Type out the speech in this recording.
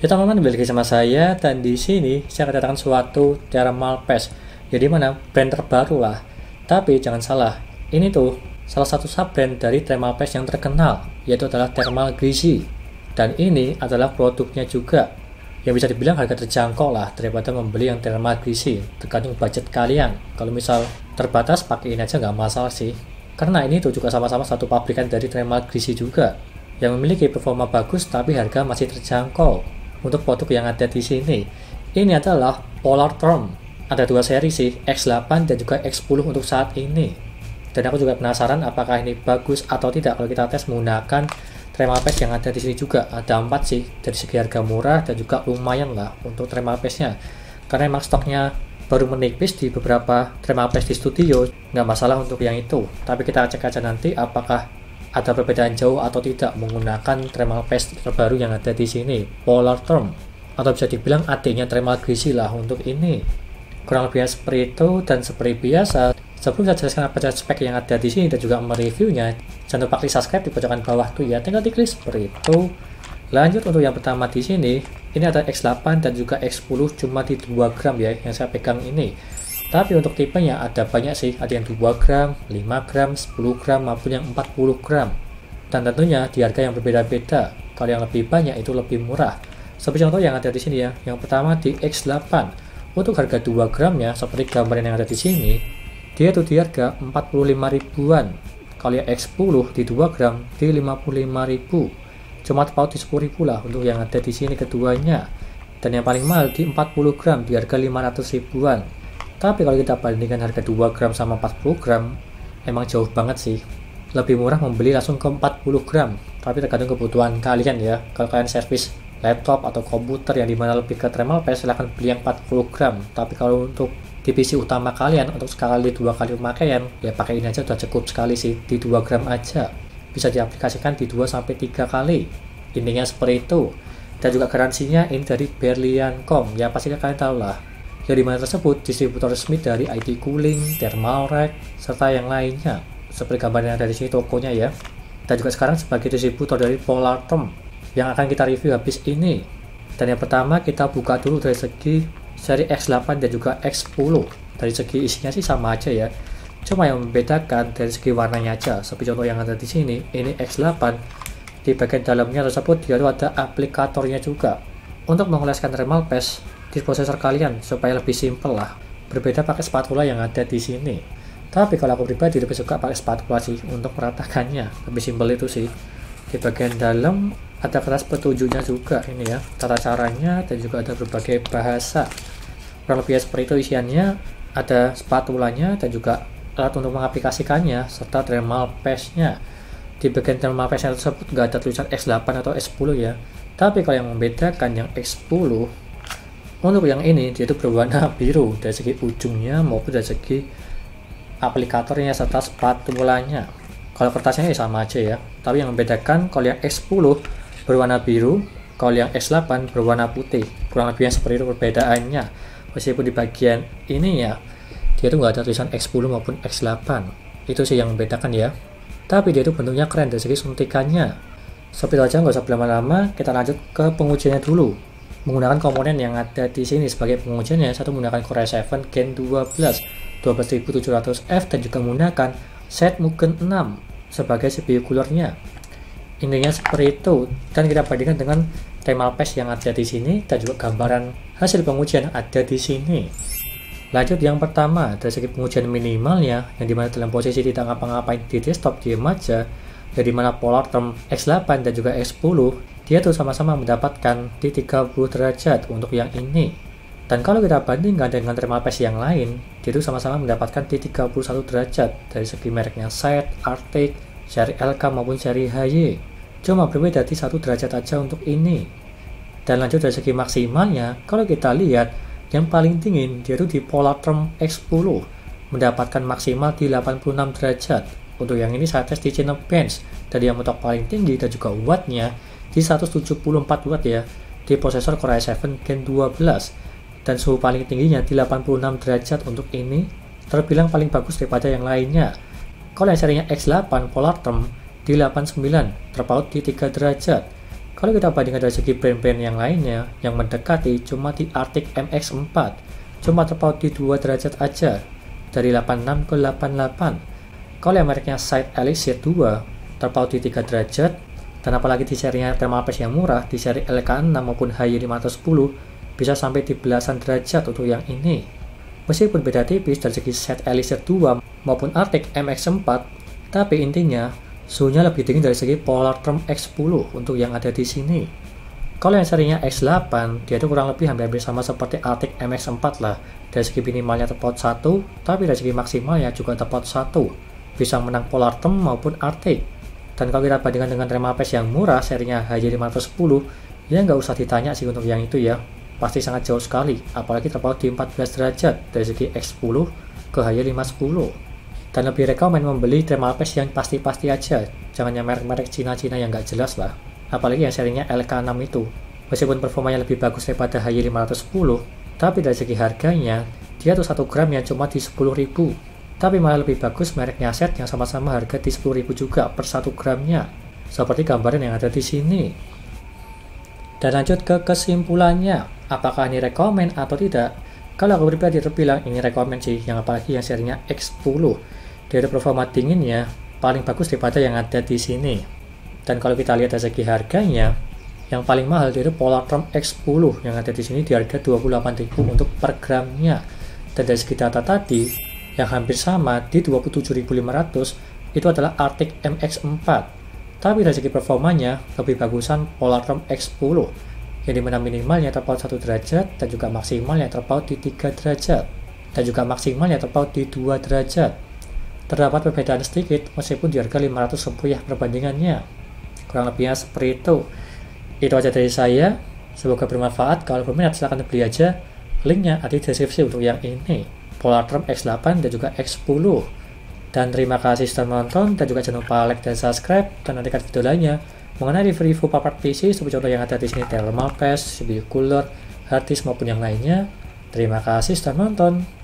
Ya teman-teman, balik lagi sama saya dan di sini saya kedatangan suatu thermal paste. Jadi mana brand terbaru lah. Tapi jangan salah, ini tuh salah satu sub brand dari thermal paste yang terkenal, yaitu adalah Thermal Greasy. Dan ini adalah produknya juga yang bisa dibilang harga terjangkau lah daripada membeli yang Thermal Greasy, tergantung budget kalian. Kalau misal terbatas, pakai ini aja nggak masalah sih, karena ini tuh juga sama-sama satu pabrikan dari Thermal Greasy juga yang memiliki performa bagus tapi harga masih terjangkau. Untuk produk yang ada di sini, ini adalah Polar Therm. Ada dua seri sih, X8 dan juga X10 untuk saat ini. Dan aku juga penasaran apakah ini bagus atau tidak kalau kita tes menggunakan thermal paste yang ada di sini juga. Ada 4 sih, dari segi harga murah dan juga lumayan lah untuk thermal paste-nya. Karena emang stoknya baru menipis di beberapa thermal paste di studio, nggak masalah untuk yang itu. Tapi kita cek aja nanti apakah ada perbedaan jauh atau tidak menggunakan thermal paste terbaru yang ada di sini, Polar Therm, atau bisa dibilang adiknya Thermal Greasy lah untuk ini. Kurang lebih seperti itu. Dan seperti biasa, sebelum saya jelaskan apa saja spek yang ada di sini dan juga mereviewnya, jangan lupa klik subscribe di pojokan bawah tuh ya, tinggal diklik seperti itu. Lanjut untuk yang pertama di sini, ini ada X8 dan juga X10 cuma di 2 gram ya yang saya pegang ini. Tapi untuk tipenya ada banyak sih, ada yang 2 gram, 5 gram, 10 gram, maupun yang 40 gram. Dan tentunya di harga yang berbeda-beda. Kalau yang lebih banyak itu lebih murah. Seperti contoh yang ada di sini ya. Yang pertama di X8. Untuk harga 2 gramnya, seperti gambaran yang ada di sini, dia tuh di harga 45 ribuan. Kalau yang X10 di 2 gram di 55 ribu. Cuma terpaut di 10 ribu lah untuk yang ada di sini keduanya. Dan yang paling mahal di 40 gram di harga 500 ribuan. Tapi kalau kita bandingkan harga 2 gram sama 40 gram, emang jauh banget sih. Lebih murah membeli langsung ke 40 gram. Tapi tergantung kebutuhan kalian ya. Kalau kalian servis laptop atau komputer yang dimana lebih ke thermal paste, silahkan beli yang 40 gram. Tapi kalau untuk di PC utama kalian, untuk sekali 2 kali pemakaian, ya pakai ini aja udah cukup sekali sih. Di 2 gram aja. Bisa diaplikasikan di 2-3 kali. Intinya seperti itu. Dan juga garansinya ini dari Berlian.com. Ya pastinya kalian tahu lah. Yang dimana tersebut distributor resmi dari IT Cooling, Thermalrec, serta yang lainnya. Seperti gambar yang ada di sini tokonya ya. Dan juga sekarang sebagai distributor dari Polar Therm yang akan kita review habis ini. Dan yang pertama kita buka dulu dari segi seri X8 dan juga X10. Dari segi isinya sih sama aja ya. Cuma yang membedakan dari segi warnanya aja. Seperti contoh yang ada di sini, ini X8. Di bagian dalamnya tersebut dia ada aplikatornya juga untuk mengoleskan thermal paste di prosesor kalian supaya lebih simple lah. Berbeda pakai spatula yang ada di sini. Tapi kalau aku pribadi lebih suka pakai spatula sih untuk meratakannya. Lebih simple itu sih. Di bagian dalam ada kertas petunjuknya juga ini ya, tata caranya dan juga ada berbagai bahasa. Kurang lebih seperti itu isiannya. Ada spatulanya dan juga alat untuk mengaplikasikannya serta thermal paste-nya. Di bagian thermal paste tersebut nggak ada tulisan X8 atau S10 ya. Tapi kalau yang membedakan yang X10, untuk yang ini dia itu berwarna biru dari segi ujungnya maupun dari segi aplikatornya serta spatulanya. Kalau kertasnya ya sama aja ya. Tapi yang membedakan kalau yang X10 berwarna biru, kalau yang X8 berwarna putih. Kurang lebihnya seperti itu perbedaannya. Meskipun di bagian ini ya dia itu nggak ada tulisan X10 maupun X8. Itu sih yang membedakan ya. Tapi dia itu bentuknya keren dari segi suntikannya. Seperti itu aja, nggak usah berlama-lama. Kita lanjut ke pengujiannya dulu. Menggunakan komponen yang ada di sini sebagai pengujiannya, satu menggunakan Core i7 Gen 12 12700F dan juga menggunakan SatMugen 6 sebagai CPU coolernya. Intinya seperti itu. Dan kita bandingkan dengan thermal paste yang ada di sini dan juga gambaran hasil pengujian ada di sini. Lanjut yang pertama, dari segi pengujian minimalnya, yang dimana dalam posisi tidak ngapa-ngapain di desktop, diam aja, yang dimana Polar Therm X8 dan juga X10 dia tuh sama-sama mendapatkan di 30 derajat untuk yang ini. Dan kalau kita bandingkan dengan thermal paste yang lain, dia tuh sama-sama mendapatkan di 31 derajat dari segi mereknya SAT, Arctic, seri LK maupun seri HY. Cuma berbeda di 1 derajat aja untuk ini. Dan lanjut dari segi maksimalnya, kalau kita lihat yang paling dingin dia tuh di Polar Therm X10 mendapatkan maksimal di 86 derajat. Untuk yang ini saya tes di Cinebench dari yang mentok paling tinggi dan juga wattnya di 174 watt ya di prosesor Core i7 Gen 12 dan suhu paling tingginya di 86 derajat untuk ini terbilang paling bagus daripada yang lainnya. Kalau yang serinya X8 Polar Therm di 89 terpaut di 3 derajat. Kalau kita bandingkan dari segi brand-brand yang lainnya, yang mendekati cuma di Arctic MX4, cuma terpaut di 2 derajat aja, dari 86 ke 88. Kalau yang mereknya Side Elixir 2, terpaut di 3 derajat, dan apalagi di serinya thermal paste yang murah, di seri LK6 maupun HY510, bisa sampai di belasan derajat untuk yang ini. Meskipun beda tipis dari segi Side Elixir 2 maupun Arctic MX4, tapi intinya, suhunya lebih dingin dari segi Polartherm X10 untuk yang ada di sini. Kalau yang serinya X8, dia itu kurang lebih hampir sama seperti Arctic MX4 lah. Dari segi minimalnya terpaut 1, tapi dari segi maksimalnya juga terpaut 1. Bisa menang Polartherm maupun Arctic. Dan kalau kita bandingkan dengan thermal paste yang murah, serinya HY510, ya nggak usah ditanya sih untuk yang itu ya. Pasti sangat jauh sekali, apalagi terpaut di 14 derajat dari segi X10 ke HY510. Dan lebih rekomen membeli thermal paste yang pasti-pasti aja, jangan yang merek-merek Cina-Cina yang nggak jelas lah. Apalagi yang serinya LK6 itu. Meskipun performanya lebih bagus daripada HY510, tapi dari segi harganya, dia tuh 1 gramnya cuma di 10.000. Tapi malah lebih bagus mereknya Set yang sama-sama harga di 10.000 juga per 1 gramnya. Seperti gambaran yang ada di sini. Dan lanjut ke kesimpulannya, apakah ini rekomen atau tidak? Kalau aku pribadi terbilang ini rekomen sih, yang apalagi yang serinya X10. Dari performa dinginnya paling bagus daripada yang ada di sini. Dan kalau kita lihat dari segi harganya, yang paling mahal itu Polartherm X10 yang ada di sini di harga 28.000 untuk per gramnya. Dan dari segi data tadi yang hampir sama di 27.500 itu adalah Arctic MX4. Tapi dari segi performanya lebih bagusan Polartherm X10 yang dimana minimalnya terpaut 1 derajat dan juga maksimalnya terpaut di 3 derajat dan juga maksimalnya terpaut di 2 derajat. Terdapat perbedaan sedikit meskipun di harga 500 rupiah perbandingannya. Kurang lebihnya seperti itu. Itu aja dari saya. Semoga bermanfaat. Kalau berminat silahkan beli aja. Linknya ada di deskripsi untuk yang ini. Polartherm X8 dan juga X10. Dan terima kasih sudah menonton dan juga jangan lupa like dan subscribe dan nantikan video lainnya mengenai review part PC seperti contoh yang ada di sini thermal paste, CPU cooler, hard disk maupun yang lainnya. Terima kasih sudah menonton.